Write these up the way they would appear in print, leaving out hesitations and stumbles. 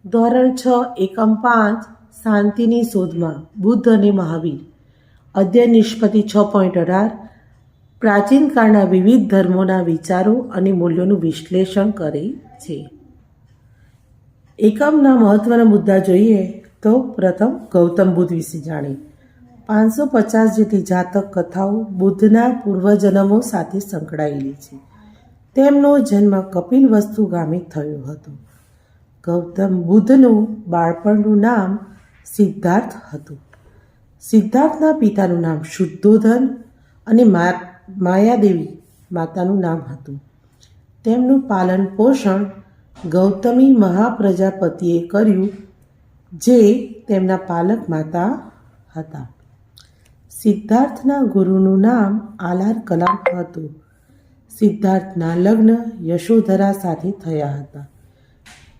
ધોરણ 6 એકમ 5 શાંતિની શોધમાં બુદ્ધ અને મહાવીર. અધ્યયન નિષ્પત્તિ 6.18 પ્રાચીન કાળના વિવિધ ધર્મોના વિચારો અને મૂલ્યોનું વિશ્લેષણ કરે છે. એકમના મહત્વના મુદ્દા જોઈએ તો પ્રથમ ગૌતમ બુદ્ધ વિશે જાણીએ. 550 જેટલી જાતક કથાઓ બુદ્ધના પૂર્વજન્મો સાથે સંકળાયેલી છે. તેમનો જન્મ કપિલવસ્તુ ગામે થયો હતો. ગૌતમ બુદ્ધનું બાળપણનું નામ સિદ્ધાર્થ હતું. સિદ્ધાર્થના પિતાનું નામ શુદ્ધોધન અને માયાદેવી માતાનું નામ હતું. તેમનું પાલન પોષણ ગૌતમી મહાપ્રજાપતિએ કર્યું, જે તેમના પાલક માતા હતા. સિદ્ધાર્થના ગુરુનું નામ આલાર કલામ હતું. સિદ્ધાર્થના લગ્ન યશોધરા સાથે થયા હતા.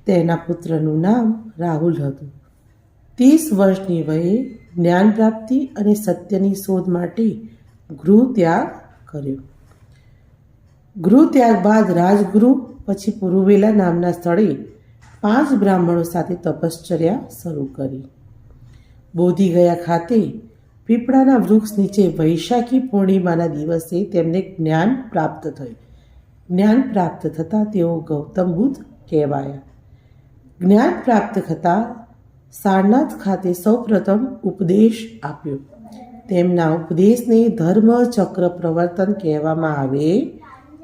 તેના પુત્રનું નામ રાહુલ હતું. 30 વર્ષની વયે જ્ઞાન પ્રાપ્તિ અને સત્યની શોધ માટે ગૃહ ત્યાગ કર્યો. ગૃહ ત્યાગ બાદ રાજગૃહ પછી પુરુવેલા નામના સ્થળે 5 બ્રાહ્મણો સાથે તપશ્ચર્યા શરૂ કરી. બોધિગયા ખાતે પીપળાના વૃક્ષ નીચે વૈશાખી પૂર્ણિમાના દિવસે તેમને જ્ઞાન પ્રાપ્ત થયું. જ્ઞાન પ્રાપ્ત થતાં તેઓ ગૌતમ બુદ્ધ કહેવાયા. જ્ઞાન પ્રાપ્ત થતાં સારનાથ ખાતે સૌપ્રથમ ઉપદેશ આપ્યો. તેમના ઉપદેશને ધર્મ ચક્ર પ્રવર્તન કહેવામાં આવે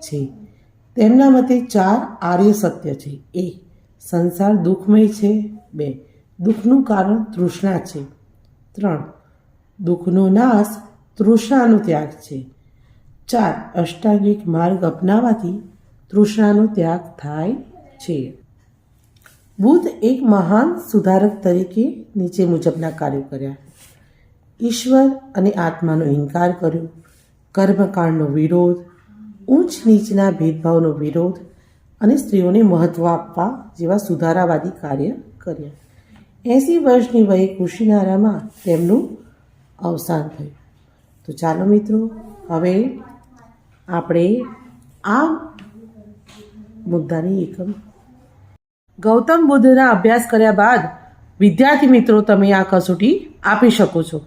છે. તેમના મતે 4 આર્ય સત્ય છે. 1. સંસાર દુઃખમય છે. 2. દુઃખનું કારણ તૃષ્ણા છે. 3. દુઃખનો નાશ તૃષ્ણાનો ત્યાગ છે. 4. અષ્ટાંગિક માર્ગ અપનાવવાથી તૃષ્ણાનો ત્યાગ થાય છે. બુદ્ધ એક મહાન સુધારક તરીકે નીચે મુજબના કાર્યો કર્યા. ઈશ્વર અને આત્માનો ઇનકાર કર્યો, કર્મકાંડનો વિરોધ, ઊંચ નીચના ભેદભાવનો વિરોધ અને સ્ત્રીઓને મહત્ત્વ આપવા જેવા સુધારાવાદી કાર્ય કર્યા. 80 વર્ષની વયે કુશીનારામાં તેમનું અવસાન થયું. તો ચાલો મિત્રો, હવે આપણે આ મુદ્દાની એકમ ગૌતમ બુદ્ધના અભ્યાસ કર્યા બાદ વિદ્યાર્થી મિત્રો તમે આ કસોટી આપી શકો છો.